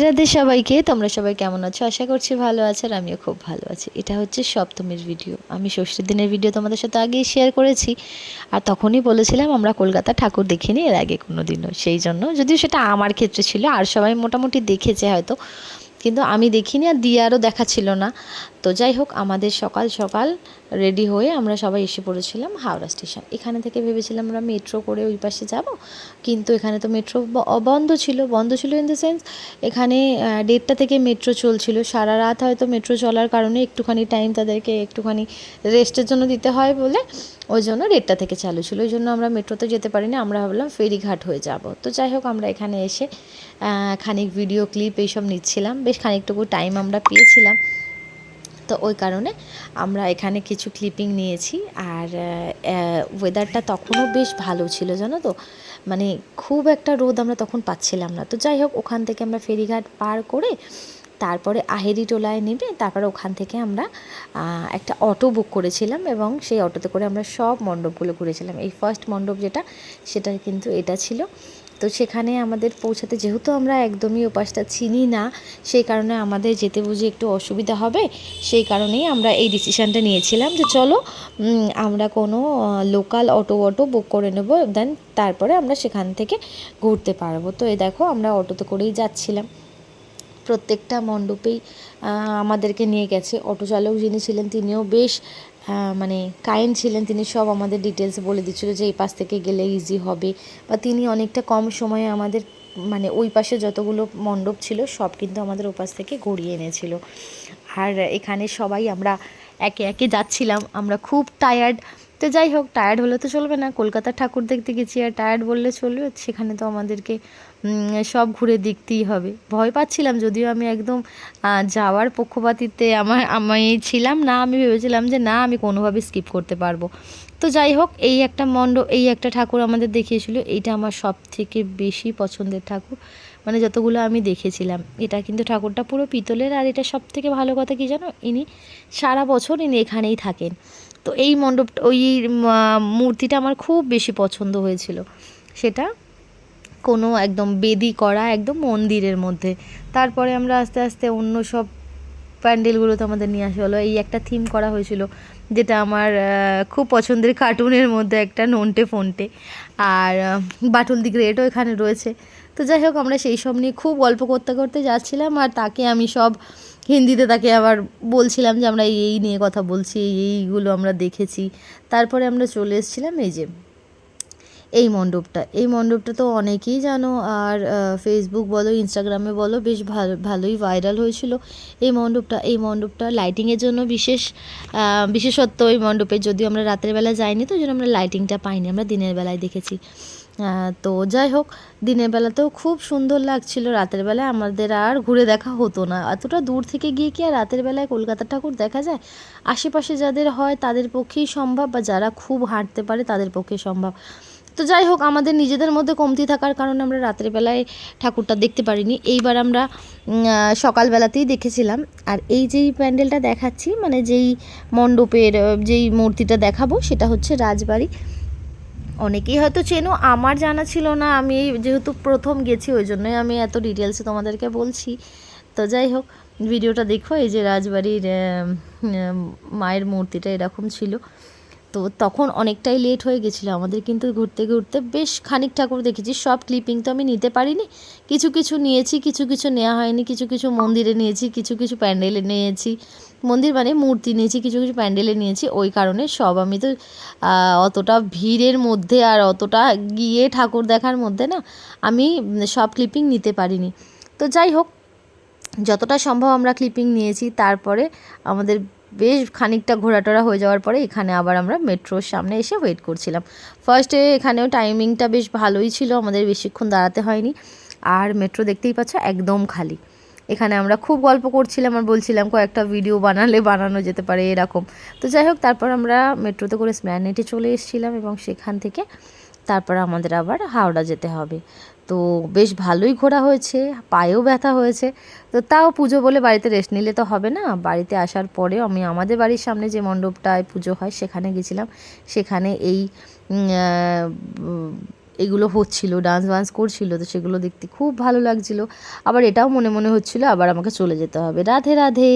রাধে সবাইকে। তোমরা সবাই কেমন আছো? আশা করছি ভালো আছো, আর আমিও খুব ভালো আছি। এটা হচ্ছে সপ্তমীর ভিডিও। আমি ষষ্ঠীর দিনের ভিডিও তোমাদের সাথে আগেই শেয়ার করেছি, আর তখনই বলেছিলাম আমরা কলকাতা ঠাকুর দেখিনি এর আগে কোনো দিনও। সেই জন্য, যদিও সেটা আমার ক্ষেত্রে ছিল, আর সবাই মোটামুটি দেখেছে হয়তো, কিন্তু আমি দেখিনি, আর দিয়ারও দেখা ছিল না। তো যাই হোক, আমাদের সকাল সকাল রেডি হয়ে আমরা সবাই এসে পড়েছিলাম হাওড়া স্টেশন। এখানে থেকে ভেবেছিলাম আমরা মেট্রো করে ওই পাশে যাব, কিন্তু এখানে তো মেট্রো বন্ধ ছিল ইন দ্য সেন্স, এখানে 1:30টা থেকে মেট্রো চলছিল। সারা রাত হয়তো মেট্রো চলার কারণে একটুখানি টাইম তাদেরকে একটুখানি রেস্টের জন্য দিতে হয় বলে ওই জন্য 1:30টা থেকে চালু ছিল। ওই জন্য আমরা মেট্রোতে যেতে পারিনি, আমরা ভাবলাম ফেরিঘাট হয়ে যাব। তো যাই হোক, আমরা এখানে এসে খানিক ভিডিও ক্লিপ এইসব নিচ্ছিলাম, বেশ খানিকটুকু টাইম আমরা পেয়েছিলাম। তো ওই কারণে আমরা এখানে কিছু ক্লিপিং নিয়েছি। আর ওয়েদারটা তখনও বেশ ভালো ছিল, জানো তো, মানে খুব একটা রোদ আমরা তখন পাচ্ছিলাম না। তো যাই হোক, ওখান থেকে আমরা ফেরিঘাট পার করে তারপরে আহেরি টোলায় নেমে তারপরে ওখান থেকে আমরা একটা অটো বুক করেছিলাম, এবং সেই অটোতে করে আমরা সব মণ্ডপগুলো ঘুরেছিলাম। এই ফার্স্ট মণ্ডপ যেটা, সেটা কিন্তু এটা ছিল। তো সেখানে আমাদের পৌঁছাতে, যেহেতু আমরা একদমই ওপাশটা চিনি না, সেই কারণে আমাদের যেতে বুঝে একটু অসুবিধা হবে। সেই কারণেই আমরা এই ডিসিশানটা নিয়েছিলাম যে চলো আমরা কোনো লোকাল অটো বুক করে নেব, দেন তারপরে আমরা সেখান থেকে ঘুরতে পারবো। তো এই দেখো, আমরা অটোতে করেই যাচ্ছিলাম। প্রত্যেকটা মণ্ডপেই আমাদেরকে নিয়ে গেছে। অটো চালক যিনি ছিলেন তিনিও বেশ মানে কাইন্ড ছিলেন। তিনি সব আমাদের ডিটেলস বলে দিচ্ছিলো যে এই পাশ থেকে গেলে ইজি হবে, বা তিনি অনেকটা কম সময়ে আমাদের মানে ওই পাশে যতগুলো মণ্ডপ ছিল সব কিন্তু আমাদের ওপাশ থেকে ঘুরিয়ে এনেছিল। আর এখানে সবাই আমরা একে একে যাচ্ছিলাম, আমরা খুব টায়ার্ড। তো যাই হোক, টায়ার্ড হলে তো চলবে না, কলকাতার ঠাকুর দেখতে গেছি আর টায়ার্ড বললে চলবে? সেখানে তো আমাদেরকে সব ঘুরে দেখতেই হবে। ভয় পাচ্ছিলাম, যদিও আমি একদম যাওয়ার পক্ষপাতিত্বে আমি ছিলাম না। আমি ভেবেছিলাম যে না, আমি কোনোভাবে স্কিপ করতে পারবো। তো যাই হোক, এই একটা ঠাকুর আমাদের দেখিয়েছিল। এইটা আমার সব থেকে বেশি পছন্দের ঠাকুর, মানে যতগুলো আমি দেখেছিলাম। এটা কিন্তু ঠাকুরটা পুরো পিতলের, আর এটা সব থেকে ভালো কথা কি জানো, ইনি সারা বছর এখানেই থাকেন। তো এই মণ্ডপটা, ওই মূর্তিটা আমার খুব বেশি পছন্দ হয়েছিল। সেটা কোনো একদম বেদি করা, একদম মন্দিরের মধ্যে। তারপরে আমরা আস্তে আস্তে অন্য সব প্যান্ডেলগুলোতে আমাদের নিয়ে আসা হলো। এই একটা থিম করা হয়েছিল, যেটা আমার খুব পছন্দের কার্টুনের মধ্যে একটা, নন্টে ফন্টে। আর বাটুল দি গ্রেটও এখানে রয়েছে। তো যাই হোক, আমরা সেই সব নিয়ে খুব গল্প করতে করতে যাচ্ছিলাম, আর তাকে আমি সব হিন্দিতে তাকে আবার বলছিলাম যে আমরা এই নিয়ে কথা বলছি, এইগুলো আমরা দেখেছি। তারপরে আমরা চলে এসেছিলাম এই মণ্ডপটা তো অনেকেই জানো, আর ফেসবুক বলো, ইনস্টাগ্রামে বলো, বেশ ভালোই ভাইরাল হয়েছিল এই মণ্ডপটা লাইটিংয়ের জন্য বিশেষত্ব এই মণ্ডপের। যদিও আমরা রাতের বেলা যাইনি, তো ওই জন্য আমরা লাইটিংটা পাইনি, আমরা দিনের বেলায় দেখেছি। তো যাই হোক, দিনের বেলাতেও খুব সুন্দর লাগছিল। রাতের বেলায় আমাদের আর ঘুরে দেখা হতো না। এতটা দূর থেকে গিয়ে কি আর রাতের বেলায় কলকাতা ঠাকুর দেখা যায়? আশেপাশে যাদের হয় তাদের পক্ষেই সম্ভব, বা যারা খুব হাঁটতে পারে তাদের পক্ষে সম্ভব। তো যাই হোক, আমাদের নিজেদের মধ্যে কমতি থাকার কারণে আমরা রাতের বেলায় ঠাকুরটা দেখতে পারিনি। এইবার আমরা সকালবেলাতেই দেখেছিলাম। আর এই যেই প্যান্ডেলটা দেখাচ্ছি, মানে যেই মণ্ডপের যেই মূর্তিটা দেখাবো, সেটা হচ্ছে রাজবাড়ি। অনেকেই হয়তো চেনো, আমার জানা ছিল না। আমি যেহেতু প্রথম গেছি, ওই জন্যই আমি এত ডিটেলসে তোমাদেরকে বলছি। তো যাই হোক, ভিডিওটা দেখো। এই যে রাজবাড়ির মায়ের মূর্তিটা এরকম ছিল। তো তখন অনেকটাই লেট হয়ে গেছিলো আমাদের, কিন্তু ঘুরতে ঘুরতে বেশ খানিক ঠাকুর দেখেছি। সব ক্লিপিং তো আমি নিতে পারিনি, কিছু কিছু নিয়েছি, কিছু কিছু নেওয়া হয়নি। কিছু কিছু মন্দিরে নিয়েছি, কিছু কিছু প্যান্ডেলে নিয়েছি। মন্দির মানে মূর্তি নিয়েছি, কিছু কিছু প্যান্ডেলে নিয়েছি। ওই কারণে সব আমি তো অতটা ভিড়ের মধ্যে আর অতটা গিয়ে ঠাকুর দেখার মধ্যে না, আমি সব ক্লিপিং নিতে পারিনি। তো যাই হোক, যতটা সম্ভব আমরা ক্লিপিং নিয়েছি। তারপরে আমাদের বেশ খানিকটা ঘোরাটোরা হয়ে যাওয়ার পরে এখানে আবার আমরা মেট্রোর সামনে এসে ওয়েট করছিলাম। ফার্স্টে এখানেও টাইমিংটা বেশ ভালোই ছিল, আমাদের বেশিক্ষণ দাঁড়াতে হয়নি। আর মেট্রো দেখতেই পাচ্ছ একদম খালি। এখানে আমরা খুব গল্প করছিলাম আর বলছিলাম কয়েকটা ভিডিও বানানো যেতে পারে এরকম। তো যাই হোক, তারপর আমরা মেট্রোতে করে স্প্ল্যানেডে চলে এসেছিলাম, এবং সেখান থেকে তারপর আমাদের আবার হাওড়া যেতে হবে। তো বেশ ভালোই ঘোরা হয়েছে, পায়েও ব্যথা হয়েছে। তো তাও পুজো বলে বাড়িতে রেস্ট নিলে তো হবে না। বাড়িতে আসার পরেও আমি আমাদের বাড়ির সামনে যে মণ্ডপটায় পুজো হয় সেখানে গেছিলাম। সেখানে এগুলো হচ্ছিল, ডান্স বান্স করছিল, তো সেগুলো দেখতে খুব ভালো লাগছিল। আবার এটাও মনে মনে হচ্ছিল আবার আমাকে চলে যেতে হবে। রাধে রাধে।